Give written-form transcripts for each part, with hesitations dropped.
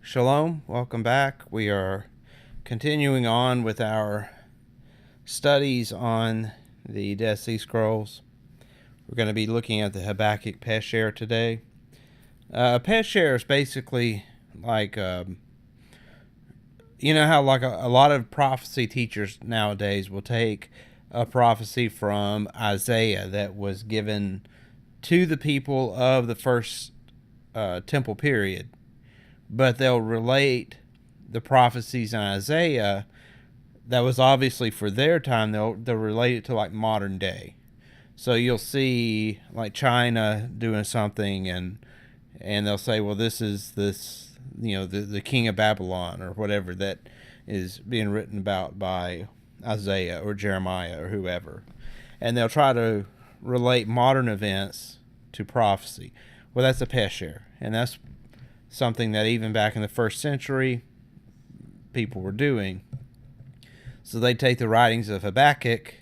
Shalom, welcome back. We are continuing on with our studies on the Dead Sea Scrolls. We're going to be looking at the Habakkuk Pesher today. Pesher is basically like, you know how like a lot of prophecy teachers nowadays will take a prophecy from Isaiah that was given to the people of the first temple period, but they'll relate the prophecies in Isaiah that was obviously for their time. They'll relate it to like modern day. So you'll see like China doing something, and they'll say, well, this is the king of Babylon or whatever that is being written about by Isaiah or Jeremiah or whoever, and they'll try to relate modern events to prophecy. Well, that's a pesher, and that's something that even back in the first century people were doing. So they take the writings of Habakkuk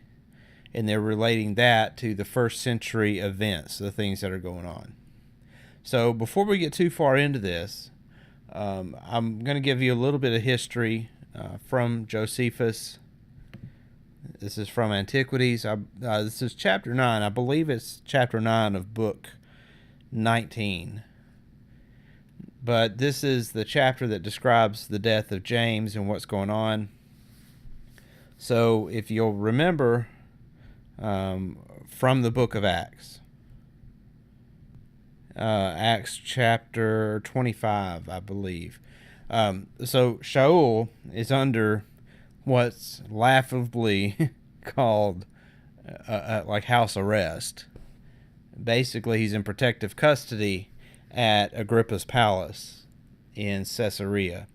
and they're relating that to the first century events, the things that are going on. So before we get too far into this, I'm going to give you a little bit of history from Josephus. This is from Antiquities. This is chapter 9. I believe it's chapter 9 of book 19. But this is the chapter that describes the death of James and what's going on. So if you'll remember from the book of Acts, Acts chapter 25, I believe. So Shaul is under what's laughably called like house arrest. Basically, he's in protective custody at Agrippa's palace in Caesarea,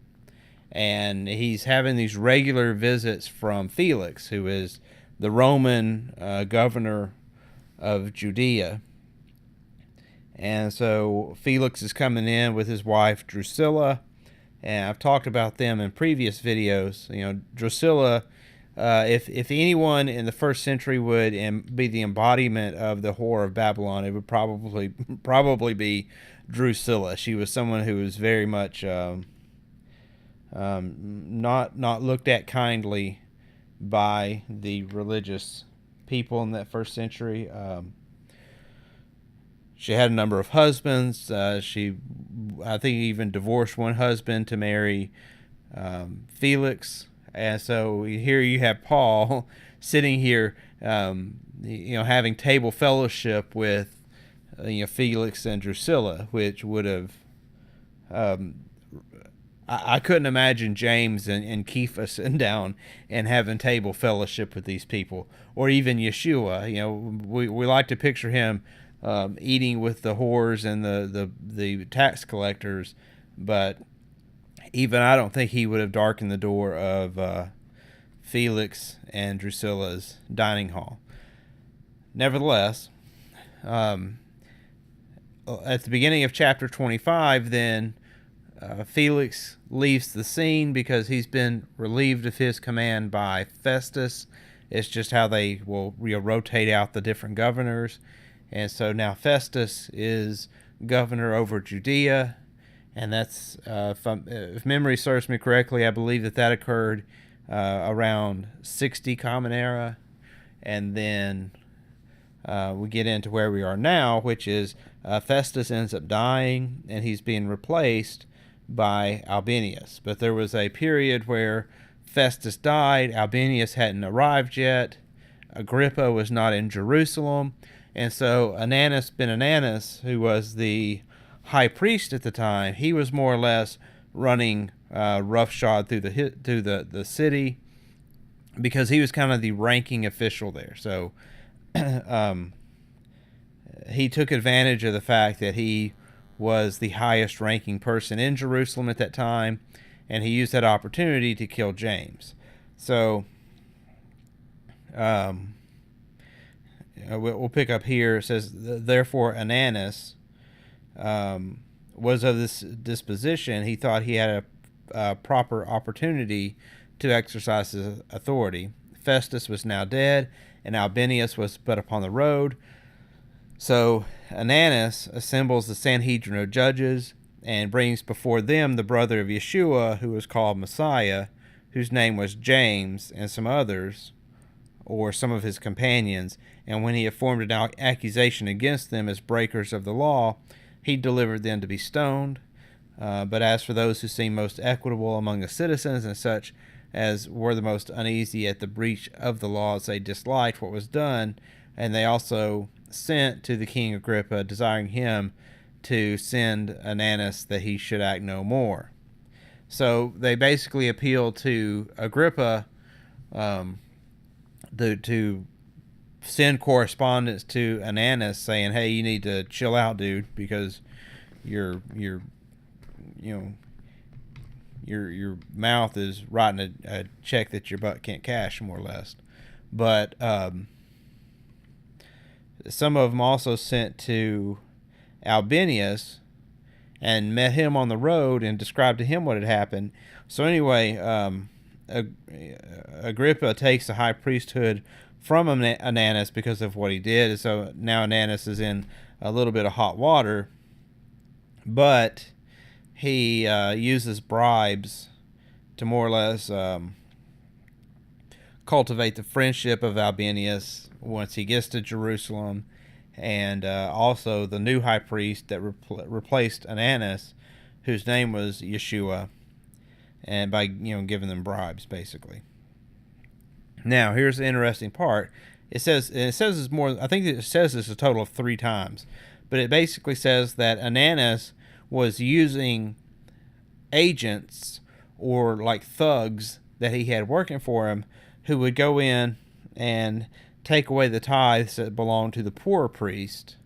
and he's having these regular visits from Felix, who is the Roman governor of Judea. And so Felix is coming in with his wife Drusilla, and I've talked about them in previous videos. You know, Drusilla, if anyone in the first century would be the embodiment of the whore of Babylon, it would probably be Drusilla. She was someone who was very much not looked at kindly by the religious people in that first century. She had a number of husbands. She, I think, even divorced one husband to marry Felix. And so here you have Paul sitting here, having table fellowship with Felix and Drusilla, which would have, I couldn't imagine James and Kepha sitting down and having table fellowship with these people, or even Yeshua. You know, we like to picture him eating with the whores and the tax collectors, but even I don't think he would have darkened the door of Felix and Drusilla's dining hall. Nevertheless, at the beginning of chapter 25, then Felix leaves the scene because he's been relieved of his command by Festus. It's just how they will rotate out the different governors. And so now Festus is governor over Judea, and that's, if memory serves me correctly, I believe that occurred around 60 Common Era. And then we get into where we are now, which is Festus ends up dying, and he's being replaced by Albinus. But there was a period where Festus died, Albinus hadn't arrived yet, Agrippa was not in Jerusalem, and so Ananus ben Ananus, who was the high priest at the time, he was more or less running roughshod through the city, because he was kind of the ranking official there. So he took advantage of the fact that he was the highest ranking person in Jerusalem at that time, and he used that opportunity to kill James. So we'll pick up here. It says, therefore Ananus was of this disposition. He thought he had a proper opportunity to exercise his authority. Festus was now dead, and Albinus was but upon the road. So Ananus assembles the Sanhedrin of judges and brings before them the brother of Yeshua, who was called Messiah, whose name was James, and some others, or some of his companions. And when he had formed an accusation against them as breakers of the law, he delivered them to be stoned. But as for those who seemed most equitable among the citizens, and such as were the most uneasy at the breach of the laws, they disliked what was done, and they also sent to the king Agrippa, desiring him to send Ananus that he should act no more. So they basically appealed to Agrippa to send correspondence to Ananus saying, "Hey, you need to chill out, dude, because your mouth is writing a check that your butt can't cash, more or less." But some of them also sent to Albinius and met him on the road and described to him what had happened. So anyway, Agrippa takes the high priesthood from Ananus because of what he did. So now Ananus is in a little bit of hot water, but he uses bribes to more or less cultivate the friendship of Albinius once he gets to Jerusalem, and also the new high priest that replaced Ananus, whose name was Yeshua, and by giving them bribes, basically. Now here's the interesting part. It says it's more. I think it says this a total of 3 times, but it basically says that Ananus was using agents or like thugs that he had working for him, who would go in and take away the tithes that belonged to the poorer priest.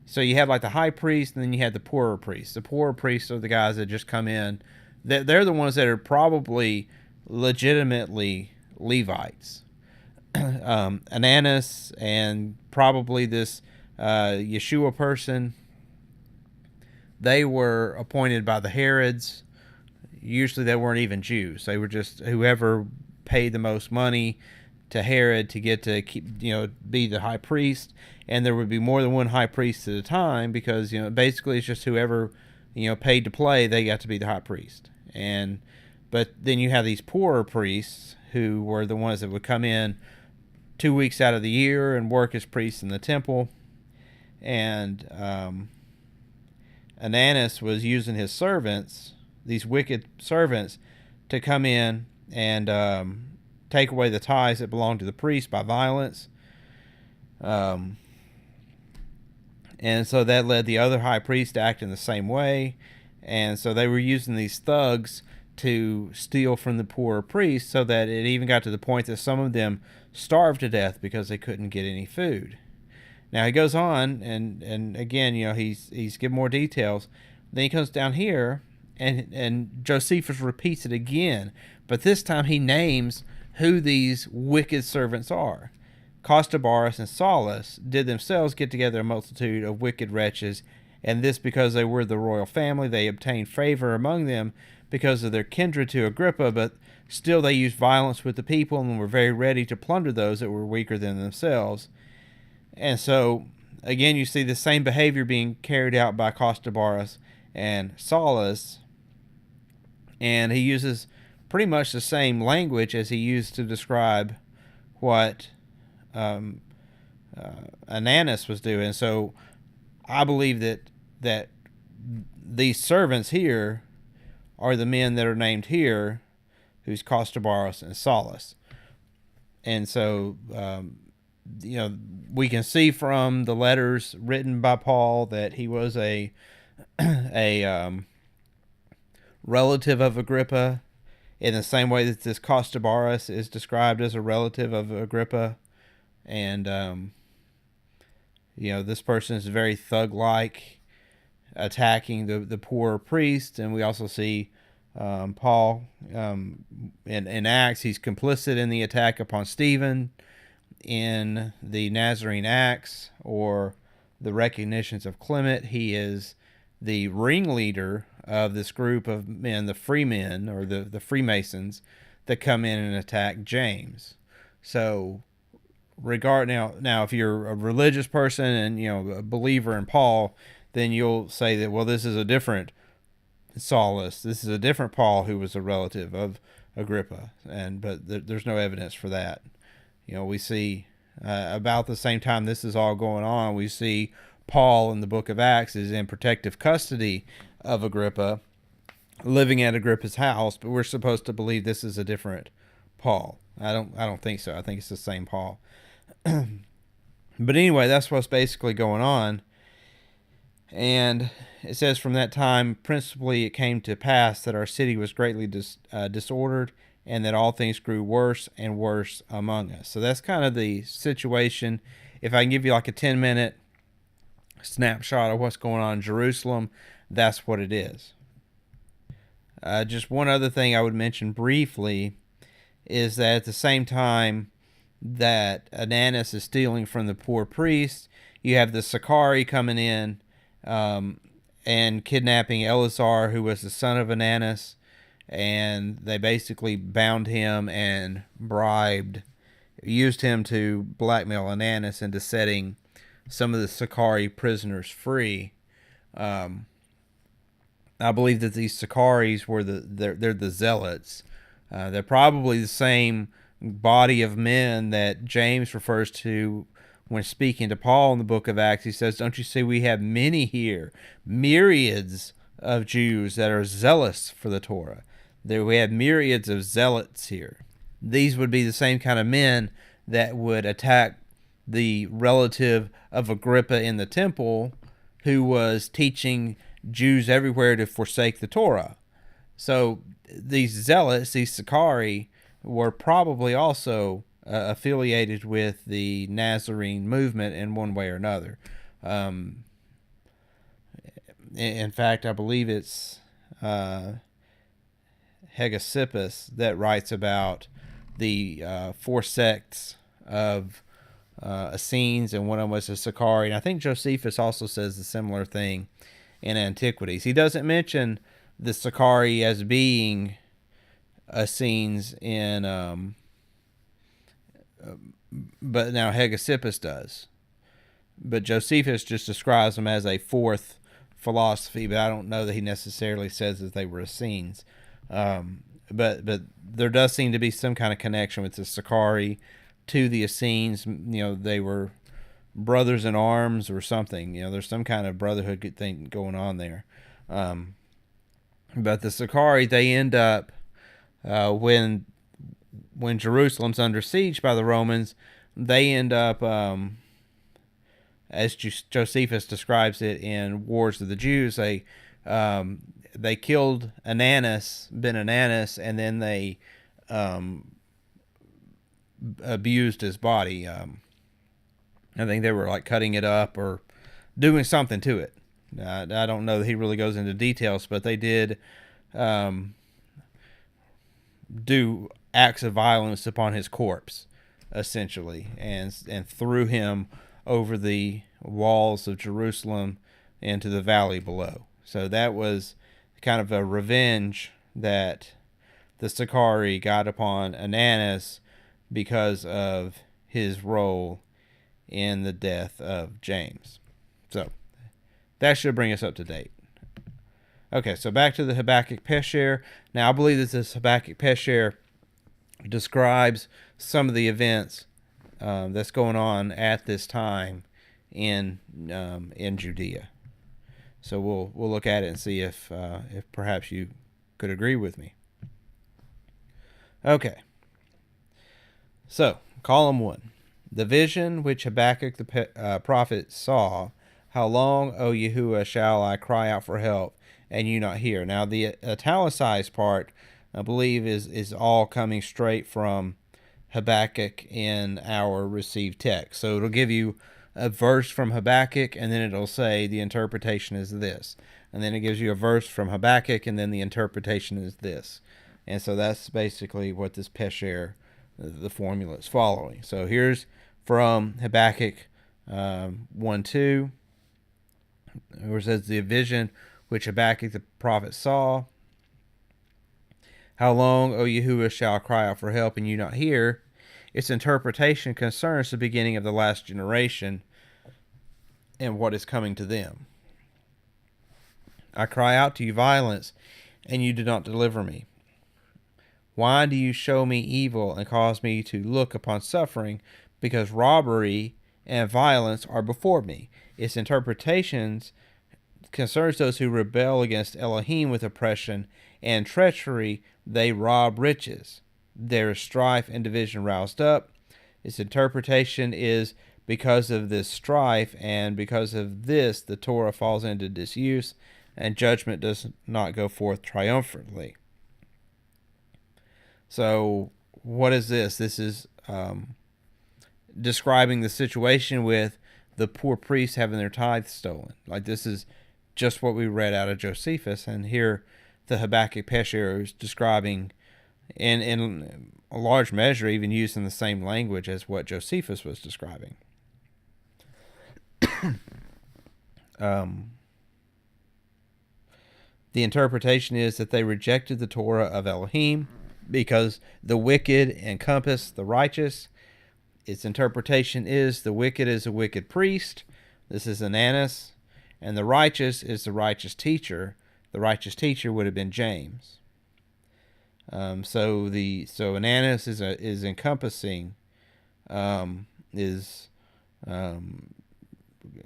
So you had like the high priest, and then you had the poorer priests. The poorer priests are the guys that just come in. They're the ones that are probably legitimately Levites. Ananus and probably this Yeshua person, they were appointed by the Herods. Usually they weren't even Jews. They were just whoever paid the most money to Herod to get to be the high priest. And there would be more than one high priest at a time, because basically it's just whoever paid to play, they got to be the high priest. But then you have these poorer priests who were the ones that would come in 2 weeks out of the year and work as priests in the temple. And Ananus was using his servants, these wicked servants, to come in and take away the tithes that belonged to the priest by violence. And so that led the other high priest to act in the same way. And so they were using these thugs to steal from the poorer priests, so that it even got to the point that some of them starved to death because they couldn't get any food. Now he goes on, and again, he's giving more details. Then he comes down here, and Josephus repeats it again, but this time he names who these wicked servants are. Costobarus and Saulus did themselves get together a multitude of wicked wretches, and this because they were the royal family. They obtained favor among them because of their kindred to Agrippa, but still they used violence with the people and were very ready to plunder those that were weaker than themselves. And so, again, you see the same behavior being carried out by Costobarus and Saulus, and he uses pretty much the same language as he used to describe what Ananus was doing. So I believe that these servants here are the men that are named here, who's Costobarus and Saulus. And so, we can see from the letters written by Paul that he was a relative of Agrippa, in the same way that this Costobarus is described as a relative of Agrippa. And, this person is very thug-like, attacking the poor priest. And we also see Paul in Acts, he's complicit in the attack upon Stephen in the Nazarene Acts, or the recognitions of Clement. He is the ringleader of this group of men, the freemen, or the Freemasons, that come in and attack James. So now if you're a religious person and a believer in Paul, then you'll say that, well, this is a different Saulus. This is a different Paul who was a relative of Agrippa, but there's no evidence for that. We see about the same time this is all going on, we see Paul in the book of Acts is in protective custody of Agrippa, living at Agrippa's house, but we're supposed to believe this is a different Paul. I don't think so. I think it's the same Paul. But anyway, that's what's basically going on. And it says, from that time, principally it came to pass that our city was greatly disordered, and that all things grew worse and worse among us. So that's kind of the situation. If I can give you like a 10-minute snapshot of what's going on in Jerusalem, that's what it is. Just one other thing I would mention briefly is that at the same time that Ananus is stealing from the poor priests, you have the Sicari coming in and kidnapping Eleazar, who was the son of Ananus, and they basically bound him and used him to blackmail Ananus into setting some of the Sicari prisoners free. I believe that these Sicaris were they're the zealots. They're probably the same body of men that James refers to when speaking to Paul in the book of Acts. He says, "Don't you see we have many here, myriads of Jews that are zealous for the Torah? There we have myriads of zealots here." These would be the same kind of men that would attack the relative of Agrippa in the temple, who was teaching Jews everywhere to forsake the Torah. So these zealots, these Sicari, were probably also affiliated with the Nazarene movement in one way or another. In fact, I believe it's Hegesippus that writes about the four sects of Essenes, and one of them was a Sicari. And I think Josephus also says a similar thing in Antiquities. He doesn't mention the Sicari as being Essenes but now Hegesippus does. But Josephus just describes them as a fourth philosophy, but I don't know that he necessarily says that they were Essenes. But there does seem to be some kind of connection with the Sicari to the Essenes. They were brothers in arms or something. There's some kind of brotherhood thing going on there. But the Sicari, they end up when Jerusalem's under siege by the Romans, they end up, as Josephus describes it in Wars of the Jews, they killed Ben Ananus, and then they abused his body. I think they were like cutting it up or doing something to it. I don't know that he really goes into details, but they did do acts of violence upon his corpse, essentially, and threw him over the walls of Jerusalem into the valley below. So that was kind of a revenge that the Sicari got upon Ananus because of his role in the death of James. So that should bring us up to date. Okay, so back to the Habakkuk Pesher. Now, I believe that this Habakkuk Pesher describes some of the events that's going on at this time in Judea. So we'll look at it and see if perhaps you could agree with me. Okay. So, column 1. The vision which Habakkuk the prophet saw. How long, O Yahuwah, shall I cry out for help, and you not hear? Now, the italicized part, I believe, is all coming straight from Habakkuk in our received text. So it'll give you a verse from Habakkuk, and then it'll say the interpretation is this. And then it gives you a verse from Habakkuk, and then the interpretation is this. And so that's basically what this Pesher, the formula, is following. So here's from Habakkuk 1:2, where it says, the vision which Habakkuk the prophet saw. How long, O Yahuwah, shall I cry out for help, and you not hear? Its interpretation concerns the beginning of the last generation and what is coming to them. I cry out to you violence, and you do not deliver me. Why do you show me evil and cause me to look upon suffering? Because robbery and violence are before me. Its interpretations concerns those who rebel against Elohim with oppression and treachery. They rob riches. There is strife and division roused up. Its interpretation is because of this strife and because of this the Torah falls into disuse and judgment does not go forth triumphantly. So what is this? This is describing the situation with the poor priests having their tithes stolen. Like, this is just what we read out of Josephus, and here the Habakkuk Pesher is describing in a large measure, even using the same language as what Josephus was describing. The interpretation is that they rejected the Torah of Elohim because the wicked encompass the righteous. Its interpretation is the wicked is a wicked priest. This is Ananus. And the righteous is the righteous teacher. The righteous teacher would have been James. So Ananus is encompassing,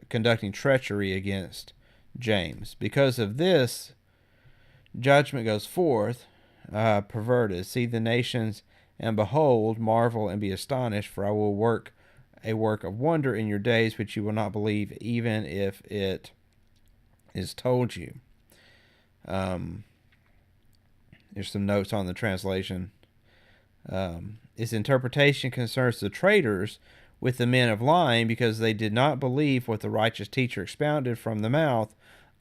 conducting treachery against James. Because of this, judgment goes forth, perverted. See the nations and behold, marvel and be astonished, for I will work a work of wonder in your days, which you will not believe, even if it is told you. There's some notes on the translation. Its interpretation concerns the traitors with the men of lying, because they did not believe what the righteous teacher expounded from the mouth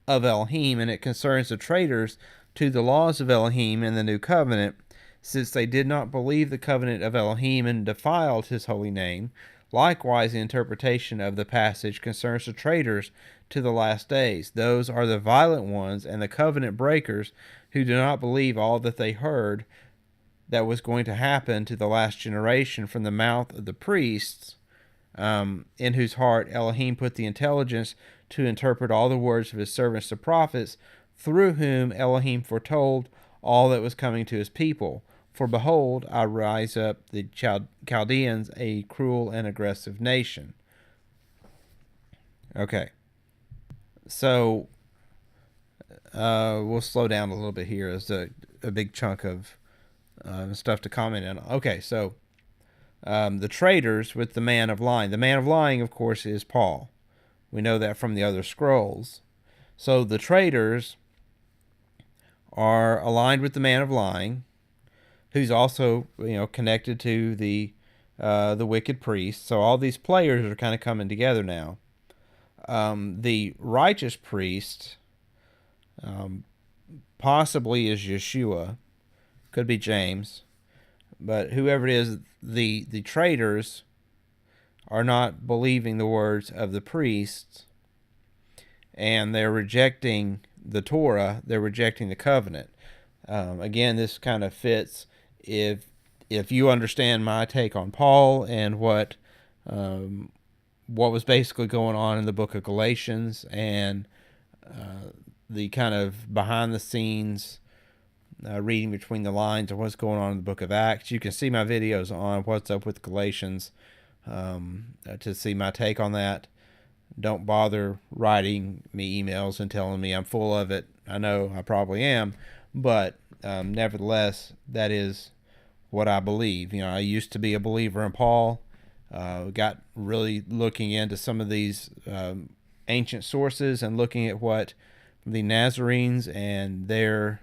of Elohim, and it concerns the traitors to the laws of Elohim in the new covenant, since they did not believe the covenant of Elohim and defiled his holy name. Likewise, the interpretation of the passage concerns the traitors to the last days. Those are the violent ones and the covenant breakers who do not believe all that they heard that was going to happen to the last generation from the mouth of the priests, in whose heart Elohim put the intelligence to interpret all the words of his servants the prophets, through whom Elohim foretold all that was coming to his people. For behold, I rise up the Chaldeans, a cruel and aggressive nation. Okay. So, we'll slow down a little bit here. There's a big chunk of stuff to comment on. Okay, so the traitors with the man of lying. The man of lying, of course, is Paul. We know that from the other scrolls. So the traitors are aligned with the man of lying, who's also, connected to the wicked priest. So all these players are kind of coming together now. The righteous priest possibly is Yeshua, could be James, but whoever it is, the traitors are not believing the words of the priests, and they're rejecting the Torah. They're rejecting the covenant. Again, this kind of fits if you understand my take on Paul and what was basically going on in the book of Galatians, and the kind of behind the scenes reading between the lines of what's going on in the book of Acts. You can see my videos on what's up with Galatians to see my take on that. Don't bother writing me emails and telling me I'm full of it. I know I probably am, but nevertheless, that is what I believe. I used to be a believer in Paul. Got really looking into some of these ancient sources and looking at what the Nazarenes and their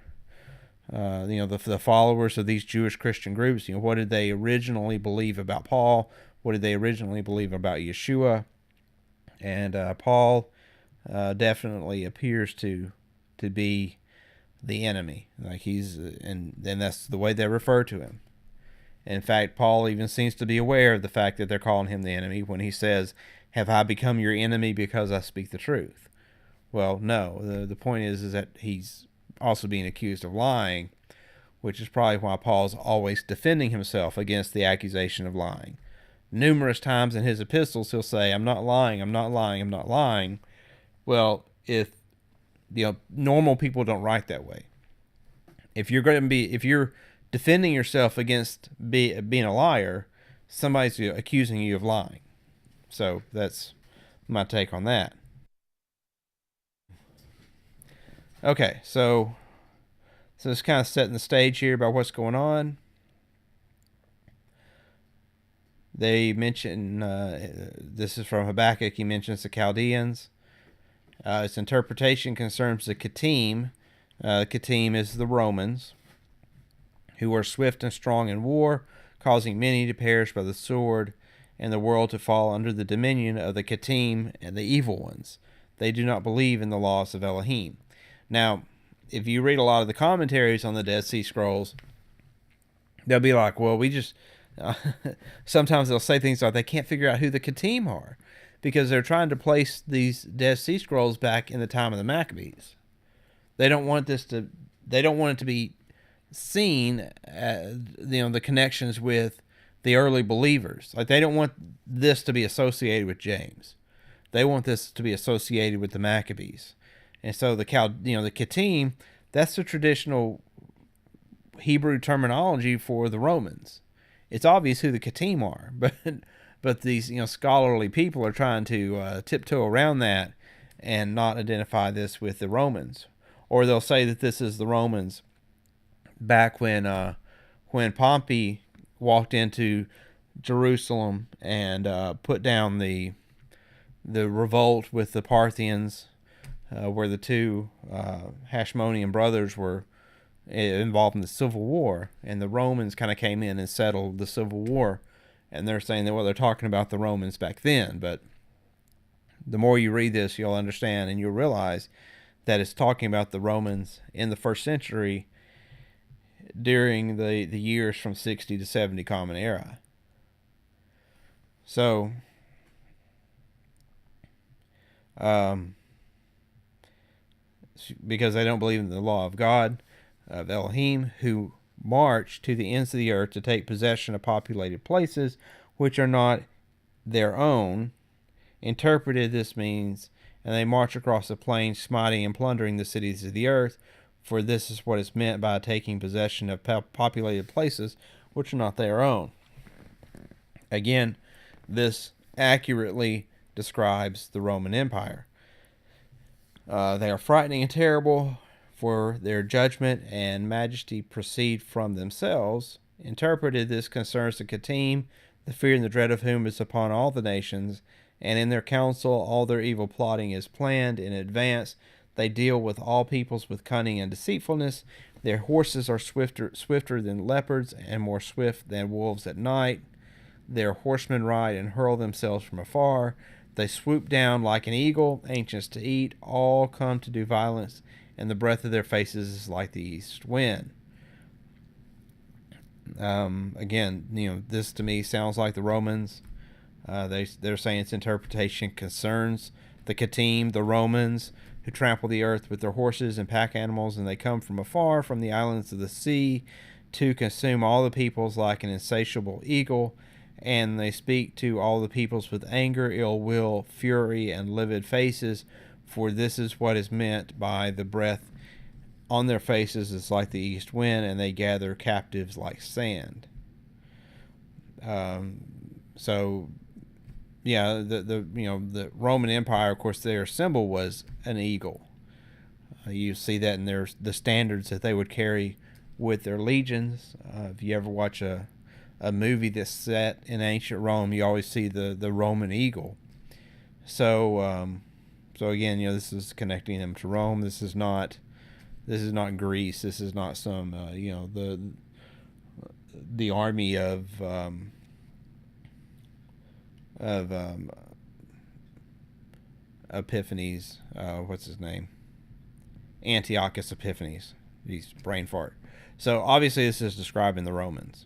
the followers of these Jewish Christian groups, what did they originally believe about Paul? What did they originally believe about Yeshua? And Paul definitely appears to be the enemy. Like and that's the way they refer to him. In fact, Paul even seems to be aware of the fact that they're calling him the enemy when he says, "Have I become your enemy because I speak the truth?" Well, no. The point is that he's also being accused of lying, which is probably why Paul's always defending himself against the accusation of lying. Numerous times in his epistles, he'll say, "I'm not lying, I'm not lying, I'm not lying." Well, if normal people don't write that way. If you're defending yourself against being a liar, somebody's accusing you of lying. So that's my take on that. Okay, so it's kind of setting the stage here about what's going on. They mention, this is from Habakkuk, he mentions the Chaldeans. Its interpretation concerns the Pt1. Pt1 is the Romans, who were swift and strong in war, causing many to perish by the sword, and the world to fall under the dominion of the Pt1 and the evil ones. They do not believe in the laws of Elohim. Now, if you read a lot of the commentaries on the Dead Sea Scrolls, they'll be like, well, we just... sometimes they'll say things like they can't figure out who the Pt1 are, because they're trying to place these Dead Sea Scrolls back in the time of the Maccabees. They don't want it to be seen, the connections with the early believers. Like, they don't want this to be associated with James. They want this to be associated with the Maccabees. And so the Pt1, that's the traditional Hebrew terminology for the Romans. It's obvious who the Pt1 are, but these scholarly people are trying to tiptoe around that and not identify this with the Romans. Or they'll say that this is the Romans back when Pompey walked into Jerusalem and put down the revolt with the Parthians, where the two Hashmonean brothers were involved in the Civil War, and the Romans kind of came in and settled the Civil War. And they're saying that, well, they're talking about the Romans back then, but the more you read this, you'll understand and you'll realize that it's talking about the Romans in the first century during the years from 60 to 70 Common Era. So, because they don't believe in the law of God, of Elohim, who march to the ends of the earth to take possession of populated places which are not their own. Interpreted, this means, and they march across the plain, smiting and plundering the cities of the earth, for this is what is meant by taking possession of populated places which are not their own. Again, this accurately describes the Roman Empire. They are frightening and terrible, for their judgment and majesty proceed from themselves. Interpreted, this concerns the Pt1, the fear and the dread of whom is upon all the nations, and in their council all their evil plotting is planned in advance. They deal with all peoples with cunning and deceitfulness. Their horses are swifter than leopards, and more swift than wolves at night. Their horsemen ride and hurl themselves from afar. They swoop down like an eagle, anxious to eat. All come to do violence, and the breath of their faces is like the east wind. Again, this to me sounds like the Romans. They're saying its interpretation concerns the Pt1, the Romans, who trample the earth with their horses and pack animals, and they come from afar, from the islands of the sea, to consume all the peoples like an insatiable eagle. And they speak to all the peoples with anger, ill will, fury, and livid faces, for this is what is meant by the breath on their faces is like the east wind, and they gather captives like sand. So, yeah, the Roman Empire, of course, their symbol was an eagle. You see that in the standards that they would carry with their legions. If you ever watch a movie that's set in ancient Rome, you always see the Roman eagle. So again, this is connecting them to Rome. This is not Greece. This is not some the army of Epiphanes. What's his name? Antiochus Epiphanes. He's brain fart. So obviously, this is describing the Romans.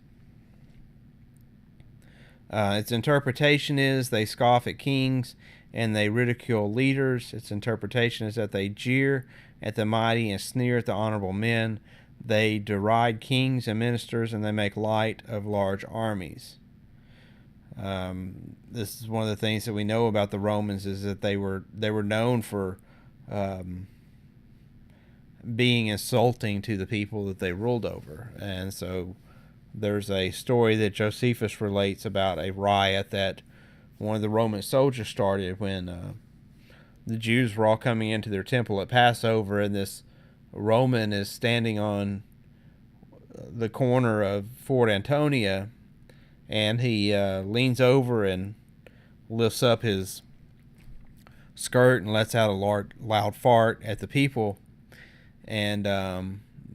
Its interpretation is they scoff at kings and they ridicule leaders. Its interpretation is that they jeer at the mighty and sneer at the honorable men. They deride kings and ministers, and they make light of large armies. This is one of the things that we know about the Romans, is that they were known for being insulting to the people that they ruled over. And so there's a story that Josephus relates about a riot that one of the Roman soldiers started when the Jews were all coming into their temple at Passover, and this Roman is standing on the corner of Fort Antonia, and he leans over and lifts up his skirt and lets out a loud fart at the people, and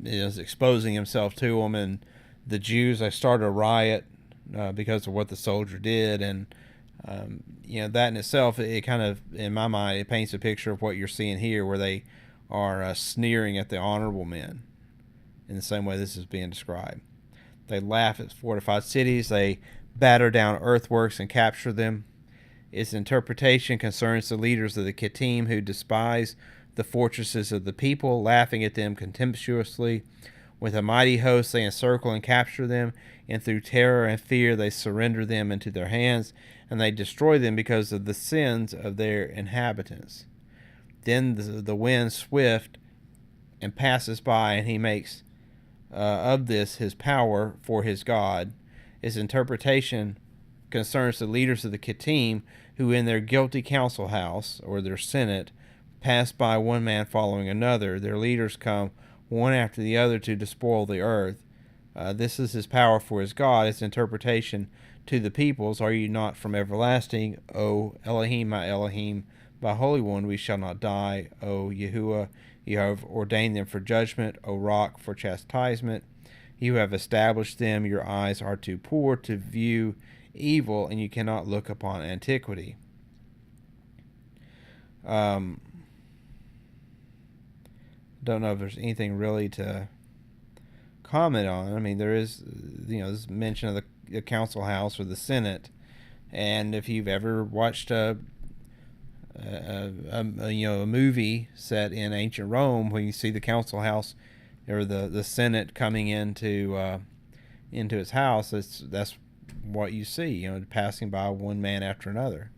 is exposing himself to them. And the Jews, they started a riot because of what the soldier did. And that in itself, it kind of, in my mind, it paints a picture of what you're seeing here, where they are sneering at the honorable men in the same way this is being described. They laugh at fortified cities, they batter down earthworks and capture them. Its interpretation concerns the leaders of the Kittim who despise the fortresses of the people, laughing at them contemptuously. With a mighty host they encircle and capture them, and through terror and fear they surrender them into their hands, and they destroy them because of the sins of their inhabitants. Then the wind swift and passes by, and he makes of this his power for his God. His interpretation concerns the leaders of the Kittim, who in their guilty council house, or their senate, pass by one man following another. Their leaders come one after the other to despoil the earth. This is his power for his God. His interpretation to the peoples: are you not from everlasting, O Elohim, my Elohim, my Holy One? We shall not die. O Yahuwah, you have ordained them for judgment. O Rock, for chastisement. You have established them. Your eyes are too poor to view evil, and you cannot look upon antiquity. Don't know if there's anything really to comment on. I mean, there is, this mention of the council house or the Senate, and if you've ever watched a movie set in ancient Rome, when you see the council house or the Senate coming into its house, that's what you see, passing by one man after another.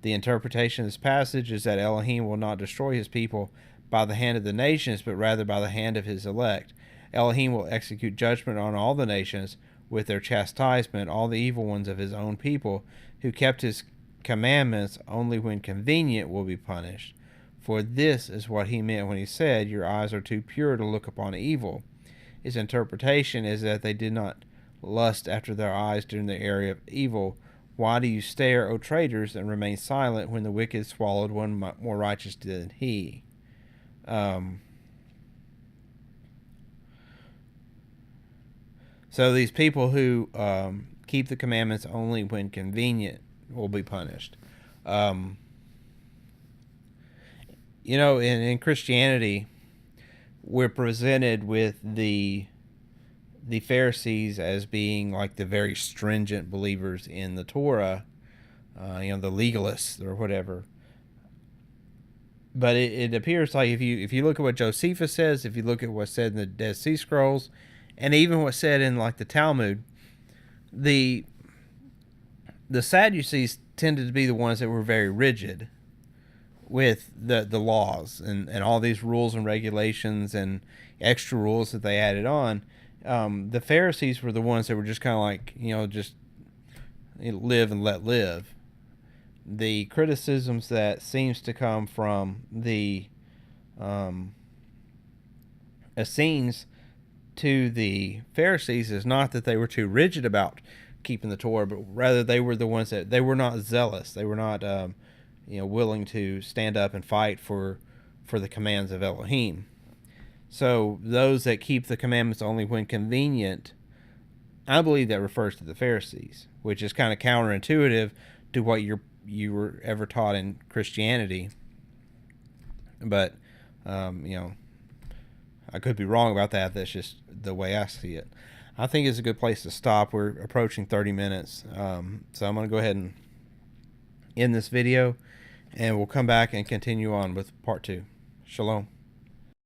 The interpretation of this passage is that Elohim will not destroy his people by the hand of the nations, but rather by the hand of his elect. Elohim will execute judgment on all the nations with their chastisement. All the evil ones of his own people who kept his commandments only when convenient will be punished. For this is what he meant when he said, your eyes are too pure to look upon evil. His interpretation is that they did not lust after their eyes during the era of evil. Why do you stare, O traitors, and remain silent when the wicked swallowed one more righteous than he? So these people who keep the commandments only when convenient will be punished. In Christianity, we're presented with the Pharisees as being like the very stringent believers in the Torah, the legalists or whatever. But it appears like if you look at what Josephus says, if you look at what's said in the Dead Sea Scrolls, and even what's said in like the Talmud, the Sadducees tended to be the ones that were very rigid with the laws and all these rules and regulations and extra rules that they added on. The Pharisees were the ones that were just kind of like, just live and let live. The criticisms that seems to come from the Essenes to the Pharisees is not that they were too rigid about keeping the Torah, but rather they were the ones that they were not zealous. They were not, willing to stand up and fight for the commands of Elohim. So those that keep the commandments only when convenient, I believe that refers to the Pharisees, which is kind of counterintuitive to what you were ever taught in Christianity. But, I could be wrong about that. That's just the way I see it. I think it's a good place to stop. We're approaching 30 minutes. So I'm going to go ahead and end this video, and we'll come back and continue on with part 2. Shalom.